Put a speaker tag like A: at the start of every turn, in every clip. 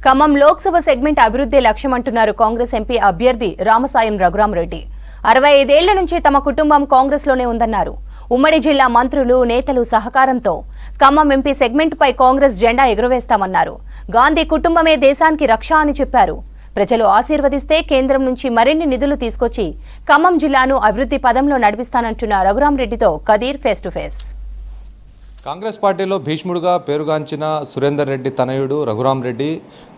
A: Khammam Lok Sabha segment అభివృద్ధి లక్ష్యమంటున్నారు Congress MP అభ్యర్థి రామసాయం రఘురామరెడ్డి. 65 ఏళ్ల నుంచి తమ కుటుంబం కాంగ్రెస్లోనే ఉందన్నారు. ఉమ్మడి జిల్లా మంత్రులు, నేతలు సహకారంతో ఖమ్మం ఎంపీ సెగ్మెంట్పై కాంగ్రెస్ జెండా ఎగురవేస్తామన్నారు. గాంధీ కుటుంబమే దేశానికి రక్ష అని చెప్పారు. ప్రజలు ఆశీర్వదిస్తే కేంద్రం నుంచి మరిన్ని నిధులు తీసుకొచ్చి ఖమ్మం జిల్లాను అభివృద్ధి పదంలో నడిపిస్తానంటున్న రఘురామరెడ్డితో Kadir face to face.
B: Congress పార్టీలో భీష్ముడుగా పేరుగాంచిన సురేందర్ రెడ్డి తనయుడు రఘురామరెడ్డి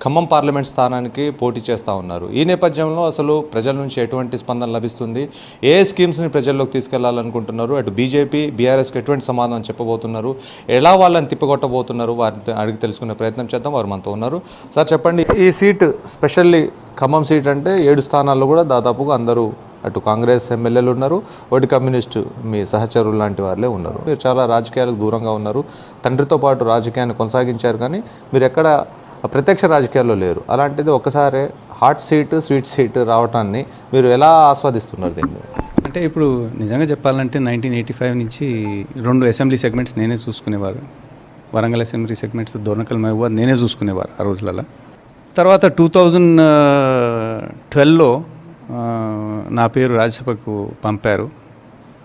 B: ఖమ్మం పార్లమెంట్ స్థానానికి పోటీ చేస్తూ ఉన్నారు. ఈ నేపథ్యంలో అసలు ప్రజల నుంచి ఎటువంటి స్పందన లభిస్తుంది, ఏ స్కీమ్స్ని ప్రజల్లోకి తీసుకెళ్లాలనుకుంటున్నారు, అటు బీజేపీ బీఆర్ఎస్కి ఎటువంటి సమాధానం చెప్పబోతున్నారు, ఎలా వాళ్ళని తిప్పగొట్టబోతున్నారు, వారిని అడిగి తెలుసుకునే ప్రయత్నం చేద్దాం. వారు మనతో ఉన్నారు. సార్ చెప్పండి, ఈ సీట్ స్పెషల్లీ ఖమ్మం సీట్ అంటే 7 స్థానాల్లో కూడా దాదాపుగా అందరూ అటు కాంగ్రెస్ ఎమ్మెల్యేలు ఉన్నారు, ఒకటి కమ్యూనిస్టు మీ సహచరులు లాంటి వాళ్ళే ఉన్నారు. మీరు చాలా రాజకీయాలకు దూరంగా ఉన్నారు, తండ్రితో పాటు రాజకీయాన్ని కొనసాగించారు, కానీ మీరు ఎక్కడ ప్రత్యక్ష రాజకీయాల్లో లేరు. అలాంటిది ఒక్కసారి హాట్ సీటు స్వీట్ సీటు రావటాన్ని మీరు ఎలా ఆస్వాదిస్తున్నారు దీన్ని?
C: అంటే ఇప్పుడు నిజంగా చెప్పాలంటే 1985 నుంచి 2 అసెంబ్లీ సెగ్మెంట్స్ నేనే చూసుకునేవారు. వరంగల్ అసెంబ్లీ సెగ్మెంట్స్, దొర్నకల్, మహబూబాద్ నేనే చూసుకునేవారు ఆ రోజులలో. తర్వాత 2012లో నా పేరు రాజ్యసభకు పంపారు,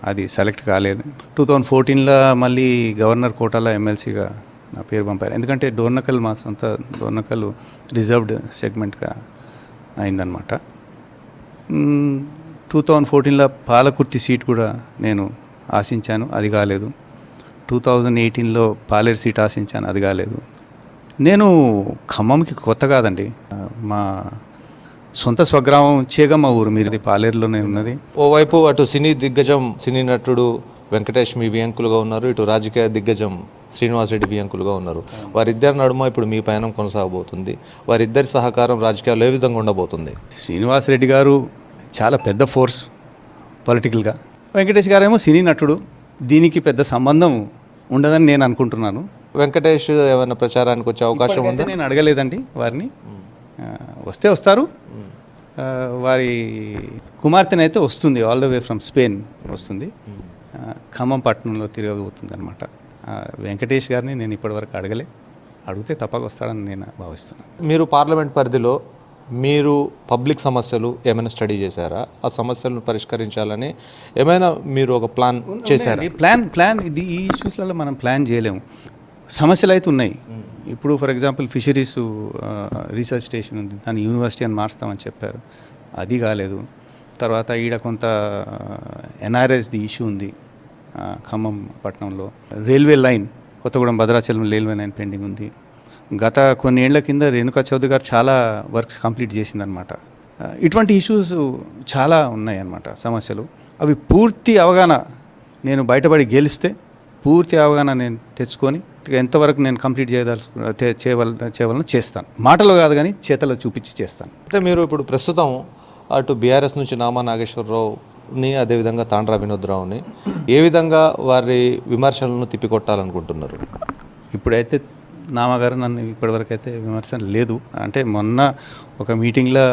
C: అది సెలెక్ట్ కాలేదు. 2014లో మళ్ళీ గవర్నర్ కోటాలో ఎమ్మెల్సీగా నా పేరు పంపారు. ఎందుకంటే డోర్నకల్ మా సొంత డోర్నకల్ రిజర్వ్డ్ సెగ్మెంట్గా అయిందనమాట. 2014లో పాలకుర్తి సీట్ కూడా నేను ఆశించాను, అది కాలేదు. 2018లో పాలేరు సీట్ ఆశించాను, అది కాలేదు. నేను ఖమ్మంకి కొత్త కాదండి, మా సొంత స్వగ్రామం చేగమ్మ ఊరు. మీరు పాలేరులోనే ఉన్నది.
B: ఓవైపు అటు సినీ దిగ్గజం, సినీ నటుడు వెంకటేష్ మీ వియంకులుగా ఉన్నారు, ఇటు రాజకీయ దిగ్గజం శ్రీనివాస్ రెడ్డి వియంకులుగా ఉన్నారు. వారిద్దరి నడుమ ఇప్పుడు మీ పయనం కొనసాగబోతుంది. వారిద్దరి సహకారం రాజకీయాల్లో ఏ విధంగా ఉండబోతుంది?
C: శ్రీనివాస్ రెడ్డి గారు చాలా పెద్ద ఫోర్స్ పొలిటికల్గా, వెంకటేష్ గారేమో సినీ నటుడు. దీనికి పెద్ద సంబంధం ఉండదని నేను అనుకుంటున్నాను.
B: వెంకటేష్ ఏమైనా ప్రచారానికి వచ్చే అవకాశం ఉందా?
C: నేను అడగలేదండి వారిని. వస్తే వస్తారు. వారి కుమార్తెనైతే వస్తుంది, all the way from Spain వస్తుంది, ఖమ్మం పట్టణంలో తిరగబోతుంది అనమాట. వెంకటేష్ గారిని నేను ఇప్పటివరకు అడగలే, అడిగితే తప్పక వస్తాడని నేను భావిస్తున్నాను.
B: మీరు పార్లమెంట్ పరిధిలో మీరు పబ్లిక్ సమస్యలు ఏమైనా స్టడీ చేశారా? ఆ సమస్యలను పరిష్కరించాలని ఏమైనా మీరు ఒక ప్లాన్ చేశారా?
C: ప్లాన్ ఇది ఈ ఇష్యూస్లలో మనం ప్లాన్ చేయలేము. సమస్యలు అయితే ఉన్నాయి. ఇప్పుడు for example fisheries research station ఉంది, దాన్ని యూనివర్సిటీ అని మార్స్తామని చెప్పారు, అది కాలేదు. తర్వాత ఈడ కొంత ఎన్ఆర్ఎస్ది ఇష్యూ ఉంది ఖమ్మం పట్టణంలో. Railway line, Kothagudem Bhadrachalam railway line pending ఉంది. గత కొన్ని ఏళ్ల కింద రేణుకా చౌదరి గారు చాలా వర్క్స్ కంప్లీట్ చేసిందనమాట. ఇటువంటి ఇష్యూస్ చాలా ఉన్నాయి అన్నమాట, సమస్యలు. అవి పూర్తి అవగాహన నేను బయటపడి గెలిస్తే పూర్తి అవగాహన నేను తెచ్చుకొని ఎంతవరకు నేను కంప్లీట్ చేయవలన చేస్తాను. మాటలు కాదు కానీ చేతలో చూపించి చేస్తాను.
B: అంటే మీరు ఇప్పుడు ప్రస్తుతం అటు బీఆర్ఎస్ నుంచి నామా నాగేశ్వరరావుని, అదేవిధంగా తాండ్రా వినోద్రావుని ఏ విధంగా వారి విమర్శలను తిప్పికొట్టాలనుకుంటున్నారు?
C: ఇప్పుడైతే నామగారు నన్ను ఇప్పటివరకు అయితే విమర్శ లేదు. అంటే మొన్న ఒక మీటింగ్లో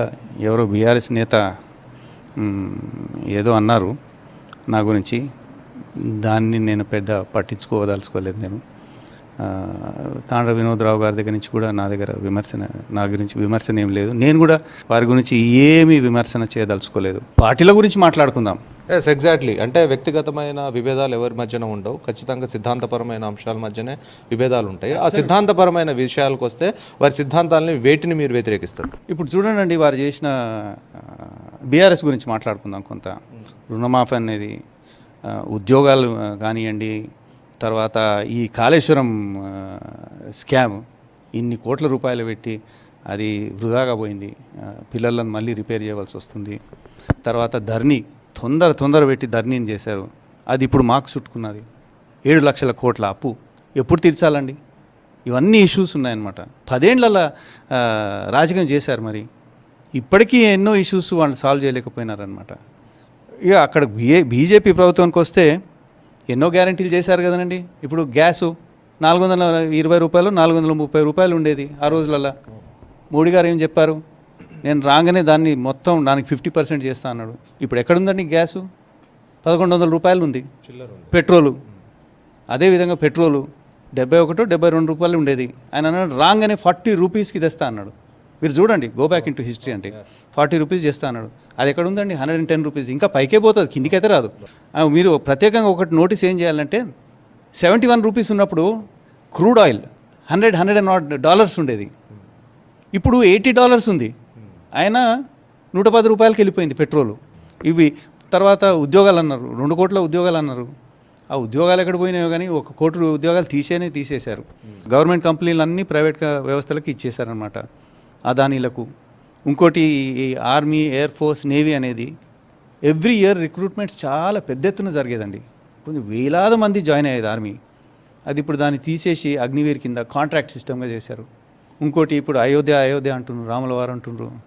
C: ఎవరో బీఆర్ఎస్ నేత ఏదో అన్నారు నా గురించి, దాన్ని నేను పెద్ద పట్టించుకోదలుచుకోలేదు. నేను తాండ్ర వినోద్రావు గారి దగ్గర నుంచి కూడా నా గురించి విమర్శన ఏం లేదు. నేను కూడా వారి గురించి ఏమీ విమర్శన చేయదలుచుకోలేదు. పార్టీల గురించి మాట్లాడుకుందాం.
B: Yes, exactly. అంటే వ్యక్తిగతమైన విభేదాలు ఎవరి మధ్యన ఉండవు, ఖచ్చితంగా సిద్ధాంతపరమైన అంశాల మధ్యనే విభేదాలు ఉంటాయి. ఆ సిద్ధాంతపరమైన విషయాలకు వస్తే వారి సిద్ధాంతాలని వేటిని మీరు వ్యతిరేకిస్తారు?
C: ఇప్పుడు చూడండి, వారు చేసిన బీఆర్ఎస్ గురించి మాట్లాడుకుందాం. కొంత రుణమాఫీ అనేది, ఉద్యోగాలు కానివ్వండి, తర్వాత ఈ కాళేశ్వరం స్కామ్, ఇన్ని కోట్ల రూపాయలు పెట్టి అది వృధాగా పోయింది, పిల్లలను మళ్ళీ రిపేర్ చేయవలసి వస్తుంది. తర్వాత ధర్నీ తొందర పెట్టి ధర్నీని చేశారు, అది ఇప్పుడు మాకు చుట్టుకున్నది. 7 లక్షల కోట్ల అప్పు ఎప్పుడు తీర్చాలండి? ఇవన్నీ ఇష్యూస్ ఉన్నాయన్నమాట. 10 ఏళ్లలో రాజకీయం చేశారు, మరి ఇప్పటికీ ఎన్నో ఇష్యూస్ వాళ్ళు సాల్వ్ చేయలేకపోయినారనమాట. ఇక అక్కడ బీజేపీ ప్రభుత్వానికి వస్తే ఎన్నో గ్యారంటీలు చేశారు కదనండి. ఇప్పుడు గ్యాసు 420 రూపాయలు 430 రూపాయలు ఉండేది ఆ రోజులలో. మోడీ గారు ఏం చెప్పారు? నేను రాగానే దాన్ని మొత్తం దానికి 50% చేస్తా అన్నాడు. ఇప్పుడు ఎక్కడుందండి గ్యాసు? 1100 రూపాయలు ఉంది. పెట్రోలు అదేవిధంగా పెట్రోలు 71-72 రూపాయలు ఉండేది. ఆయన అన్నాడు రాగానే 40 రూపీస్కి తెస్తా అన్నాడు. మీరు చూడండి, go back in to history అంటే 40 రూపీస్ చేస్తా అన్నాడు. అది ఎక్కడ ఉందండి? 110 రూపీస్. ఇంకా పైకే పోతుంది, కిందికైతే రాదు. మీరు ప్రత్యేకంగా ఒకటి నోటీస్ ఏం చేయాలంటే, 71 రూపీస్ ఉన్నప్పుడు క్రూడ్ ఆయిల్ $100 ఉండేది. ఇప్పుడు $80 ఉంది. ఆయన 110 రూపాయలకి వెళ్ళిపోయింది పెట్రోలు. ఇవి తర్వాత ఉద్యోగాలు అన్నారు, 2 కోట్ల ఉద్యోగాలు అన్నారు. ఆ ఉద్యోగాలు ఎక్కడ పోయినాయో కానీ 1 కోటి ఉద్యోగాలు తీసేశారు. గవర్నమెంట్ కంపెనీలు అన్నీ ప్రైవేట్ వ్యవస్థలకు ఇచ్చేశారనమాట, అదానీలకు. ఇంకోటి ఈ ఆర్మీ, ఎయిర్ ఫోర్స్, నేవీ అనేది ఎవ్రీ ఇయర్ రిక్రూట్మెంట్స్ చాలా పెద్ద ఎత్తున జరిగేదండి. కొంచెం వేలాది మంది జాయిన్ అయ్యేది ఆర్మీ. అది ఇప్పుడు దాన్ని తీసేసి అగ్నివీర్ కింద కాంట్రాక్ట్ సిస్టమ్గా చేశారు. ఇంకోటి ఇప్పుడు అయోధ్య అంటున్నారు, రాములవారు అంటున్నారు.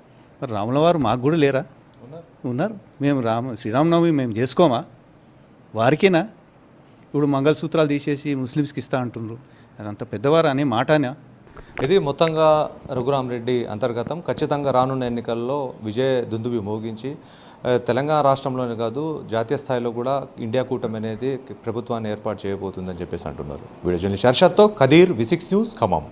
C: మరి రాములవారు మాకు కూడా లేరా? ఉన్నారు. మేము శ్రీరామనవమి మేము చేసుకోమా? వారికేనా? ఇప్పుడు మంగళసూత్రాలు తీసేసి ముస్లిమ్స్కి ఇస్తా అంటున్నారు. అదంత పెద్దవారు అనే మాటనా?
B: ఇది మొత్తంగా రఘురామరెడ్డి అంతర్గతం. ఖచ్చితంగా రానున్న ఎన్నికల్లో విజయ దుందుబి మోగించి తెలంగాణ రాష్ట్రంలోనే కాదు జాతీయ స్థాయిలో కూడా ఇండియా కూటమి అనేది ప్రభుత్వాన్ని ఏర్పాటు చేయబోతుందని చెప్పేసి అంటున్నారు. వీడియో జర్నలిస్ట్ అర్షద్తో కదీర్, V6 న్యూస్, ఖమ్మం.